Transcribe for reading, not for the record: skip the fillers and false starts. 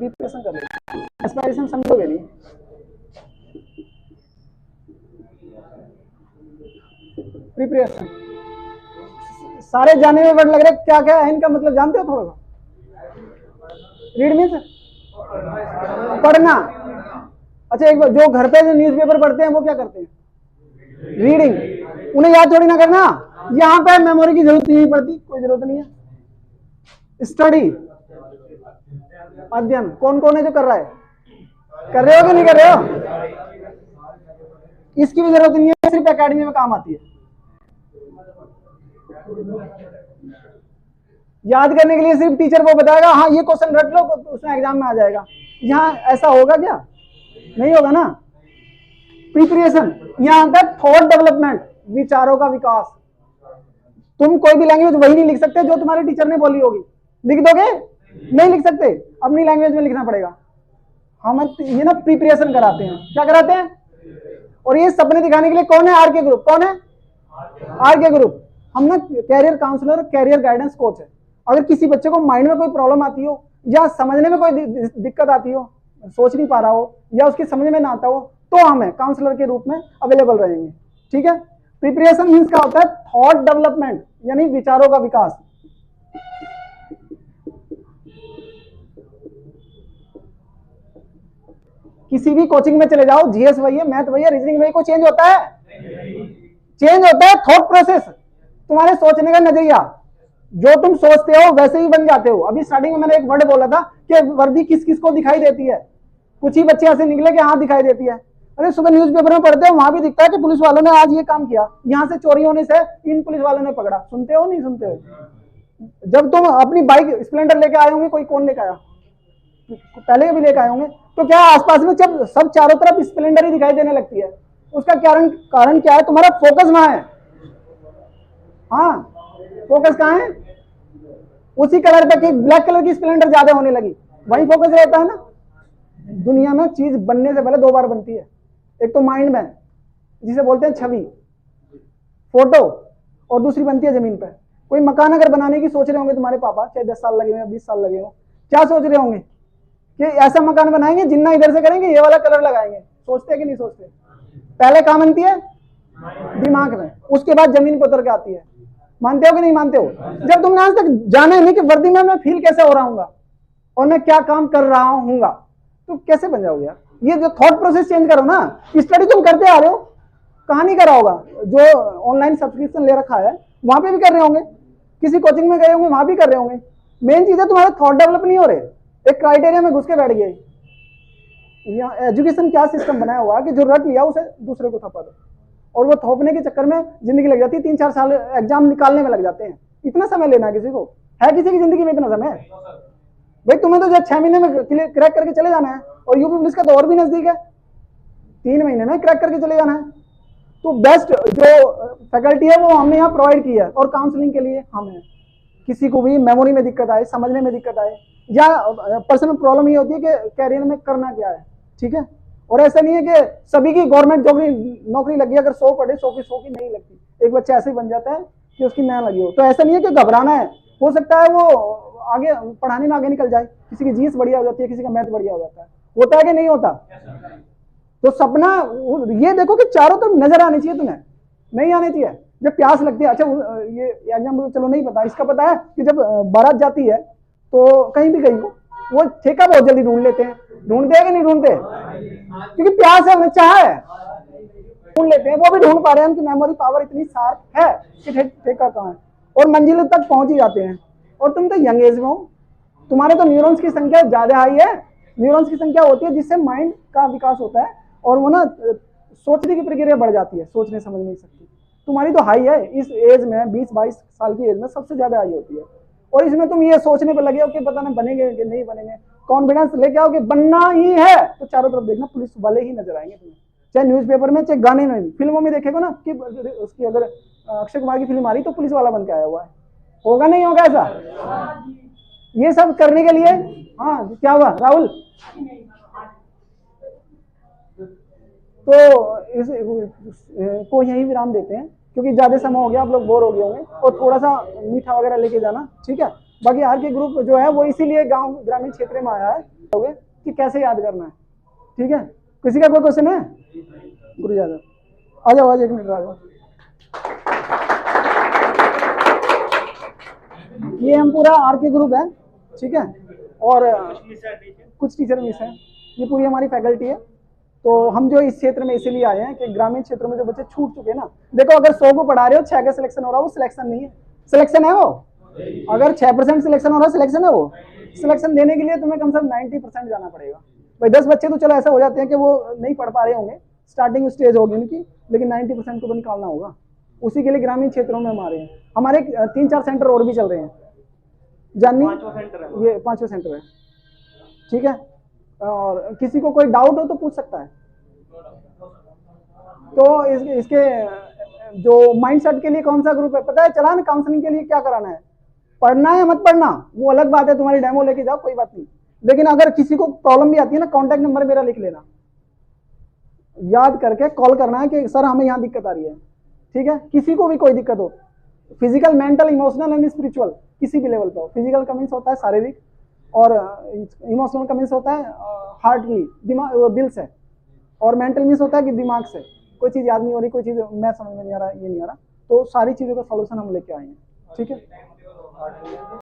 Preparation कर लेते हैं, एस्पायरेशन समझोगे नहीं। प्रिपरेशन सारे जाने में वर्ड लग रहे, क्या क्या है इनका मतलब जानते हो थोड़ा सा? रीड मीन्स पढ़ना। अच्छा एक बार, जो घर पे जो न्यूज़पेपर पढ़ते हैं वो क्या करते हैं? रीडिंग। उन्हें याद थोड़ी ना करना, यहाँ पे मेमोरी की जरूरत नहीं पड़ती, कोई जरूरत नहीं है। स्टडी, अध्ययन, कौन कौन है जो कर रहा है? कर रहे हो कि नहीं कर रहे हो? इसकी भी जरूरत नहीं है, सिर्फ एकेडमी में काम आती है। याद करने के लिए सिर्फ टीचर वो बताएगा, हाँ ये क्वेश्चन रट लो, उसमें एग्जाम में आ जाएगा। यहाँ ऐसा होगा क्या? नहीं होगा ना। प्रिपरेशन, यहाँ तक थॉट डेवलपमेंट, विचारों का विकास। तुम कोई भी लैंग्वेज वही नहीं लिख सकते जो तुम्हारे टीचर ने बोली होगी। लिख दोगे? नहीं लिख सकते, अपनी लैंग्वेज में लिखना पड़ेगा। हम ये ना प्रिपरेशन कराते हैं। क्या कराते हैं? और ये सपने दिखाने के लिए कौन है? RK group. कौन है? RK group. हम ना career counsellor, career guidance coach है। अगर किसी बच्चे को माइंड में कोई प्रॉब्लम आती हो, या समझने में कोई दिक्कत आती हो, सोच नहीं पा रहा हो, या उसकी समझ में ना आता हो, तो हम काउंसलर के रूप में अवेलेबल रहेंगे। ठीक है। प्रिपरेशन मीन्स क्या होता है? थॉट डेवलपमेंट, यानी विचारों का विकास। किसी भी कोचिंग में चले जाओ, जीएस वही है, मैथ वही है, रीजनिंग वही, कोई चेंज होता है? चेंज होता है थॉट प्रोसेस, तुम्हारे सोचने का नजरिया। जो तुम सोचते हो वैसे ही बन जाते हो। अभी स्टार्टिंग में मैंने एक वर्ड बोला था कि वर्दी किस किस को दिखाई देती है। कुछ ही बच्चे ऐसे निकले कि हाँ दिखाई देती है। अरे सुबह न्यूज़पेपर में पढ़ते हो, वहां भी दिखता है कि पुलिस वालों ने आज ये काम किया, यहाँ से चोरी होने से इन पुलिस वालों ने पकड़ा। सुनते हो नहीं सुनते हो? जब तुम अपनी बाइक स्प्लेंडर लेके आए होंगे, कोई कौन लेके आया? पहले भी लेके आए होंगे, तो क्या आसपास में जब सब चारों तरफ स्प्लेंडर ही दिखाई देने लगती है, उसका कारण क्या है? तुम्हारा फोकस वहां है। हाँ, फोकस कहाँ है? उसी कलर पे, ब्लैक कलर की स्प्लेंडर ज्यादा होने लगी, वही फोकस रहता है ना। दुनिया में चीज बनने से पहले दो बार बनती है। एक तो माइंड में, जिसे बोलते हैं छवि, फोटो, और दूसरी बनती है जमीन पे। कोई मकान अगर बनाने की सोच रहे होंगे तुम्हारे पापा, चाहे 10 साल लगे हो, 20 साल लगे हो, क्या सोच रहे होंगे? कि ऐसा मकान बनाएंगे, जिन्ना इधर से करेंगे, ये वाला कलर लगाएंगे। सोचते हैं कि नहीं सोचते? पहले कहाँ बनती है? दिमाग में, उसके बाद जमीन पर उतर के आती है। मानते हो कि नहीं मानते हो? जब तुमने आज तक जाना नहीं कि वर्दी में मैं फील कैसे हो रहा हूँ और मैं क्या काम कर रहा हूँ, तो कैसे बन जाओगे यार? ये जो थॉट प्रोसेस चेंज करो ना। स्टडी तुम करते आ रहे हो, कहाँ नहीं करा होगा? जो ऑनलाइन सब्सक्रिप्शन ले रखा है वहां पे भी कर रहे होंगे, किसी कोचिंग में गए होंगे वहां भी कर रहे होंगे। मेन चीज है तुम्हारे थॉट डेवलप नहीं हो रहे, एक क्राइटेरिया में घुस के बैठ गए। यहाँ एजुकेशन क्या सिस्टम बनाया हुआ कि जो रट लिया उसे दूसरे को थपा दो, और वो थोपने के चक्कर में जिंदगी लग जाती है। 3-4 साल एग्जाम निकालने में लग जाते हैं। इतना समय लेना किसी को है? किसी की जिंदगी में इतना समय है? भाई तुम्हें तो 6 महीने में क्रैक करके चले जाना है, और यूपी पुलिस का तो और भी नजदीक है, 3 महीने में क्रैक करके चले जाना है। तो बेस्ट जो फैकल्टी है वो हमने यहाँ प्रोवाइड की है, और काउंसलिंग के लिए हम हैं। किसी को भी मेमोरी में दिक्कत आए, समझने में दिक्कत आए, या पर्सनल प्रॉब्लम ये होती है कि कैरियर में करना क्या है। ठीक है। और ऐसा नहीं है कि सभी की गवर्नमेंट नौकरी लगी, अगर 100 पढ़े 100 की नहीं लगती। एक बच्चा ऐसे ही बन जाता है कि उसकी ना लगी हो। तो ऐसा नहीं है कि घबराना है, हो सकता है वो आगे पढ़ाने में आगे निकल जाए। किसी की जीएस बढ़िया हो जाती है, किसी का मैथ बढ़िया हो जाता है। होता है कि नहीं होता? तो सपना ये देखो कि चारों तरफ नजर आनी चाहिए, तुम्हें नहीं आनी चाहिए। जब प्यास लगती है, अच्छा ये एग्जाम्पल चलो नहीं पता, इसका पता है कि जब बारात जाती है तो कहीं भी गई वो ठेका बहुत जल्दी ढूंढ लेते हैं। ढूंढते हैं कि नहीं ढूंढते? क्योंकि प्यास है, उन्हें चाह है, ढूंढ लेते हैं। वो भी ढूंढ पा रहे हैं, उनकी मेमोरी पावर इतनी शार्प है कि ठेका कहाँ है, और मंजिल तक पहुंच ही जाते हैं। और तुम तो यंग एज में हो, तुम्हारे तो न्यूरॉन्स की संख्या ज्यादा हाई है। न्यूरॉन्स की संख्या होती है जिससे माइंड का विकास होता है, और वो ना सोचने की प्रक्रिया बढ़ जाती है, सोचने समझ नहीं सकती। तुम्हारी तो हाई है इस एज में, 20-22 साल की एज में सबसे ज्यादा हाई होती है। और इसमें तुम ये सोचने पे लगे हो कि पता नहीं बनेंगे कि नहीं बनेंगे। कॉन्फिडेंस लेके आओ कि बनना ही है, तो चारों तरफ देखना पुलिस वाले ही नजर आएंगे तुम्हें, चाहे न्यूज़पेपर में, चाहे गाने में भी। फिल्मों में देखेगा ना कि उसकी अगर अक्षय कुमार की फिल्म आ रही तो पुलिस वाला बन के आया हुआ है। होगा नहीं होगा ऐसा? ये सब करने के लिए, हाँ क्या हुआ राहुल? तो इस को यही विराम देते हैं, क्योंकि ज्यादा समय हो गया, आप लोग बोर हो गए होंगे, और थोड़ा सा मीठा वगैरह लेके जाना। ठीक है। बाकी आर के ग्रुप जो है वो इसीलिए गांव ग्रामीण क्षेत्र में आया है कि कैसे याद करना है। ठीक है, किसी का कोई क्वेश्चन है? गुरु यादव आ जाओ, आज 1 मिनट आ जाओ। ये हम पूरा आर के ग्रुप है, ठीक है, और कुछ टीचर मिस है, ये पूरी हमारी फैकल्टी है। तो हम जो इस क्षेत्र में इसीलिए आए हैं कि ग्रामीण क्षेत्रों में जो बच्चे छूट चुके हैं ना, देखो अगर 100 को पढ़ा रहे हो 6 का सिलेक्शन हो रहा है, वो सिलेक्शन नहीं है, सिलेक्शन है वो। अगर 6% सिलेक्शन हो रहा है, सिलेक्शन है वो। सिलेक्शन देने के लिए तुम्हें कम से कम 90% जाना पड़ेगा। भाई 10 बच्चे तो चलो ऐसा हो जाते हैं कि वो नहीं पढ़ पा रहे होंगे, स्टार्टिंग स्टेज होगी उनकी, लेकिन 90% को तो निकालना होगा। उसी के लिए ग्रामीण क्षेत्रों में हमारे 3-4 सेंटर और भी चल रहे हैं। जानी ये 5वां सेंटर है, ठीक है। और किसी को कोई डाउट हो तो पूछ सकता है। तो इसके जो माइंडसेट के लिए कौन सा ग्रुप है पता है? चला ना, काउंसलिंग के लिए क्या कराना है, पढ़ना है या मत पढ़ना वो अलग बात है, तुम्हारी डेमो लेके जाओ कोई बात नहीं, लेकिन अगर किसी को प्रॉब्लम भी आती है ना, कॉन्टैक्ट नंबर मेरा लिख लेना, याद करके कॉल करना है कि सर हमें यहाँ दिक्कत आ रही है। ठीक है, किसी को भी कोई दिक्कत हो, physical, mental, emotional and spiritual, किसी भी लेवल पर हो। फिजिकल का मीन्स होता है शारीरिक, और इमोशनल का मीन्स होता है हार्टली, दिमाग, दिल से, और मेंटल मीन्स होता है कि दिमाग से कोई चीज़ याद नहीं हो रही, कोई चीज़ मैं समझ में नहीं आ रहा, ये नहीं आ रहा, तो सारी चीज़ों का सॉल्यूशन हम लेके आए हैं। ठीक है।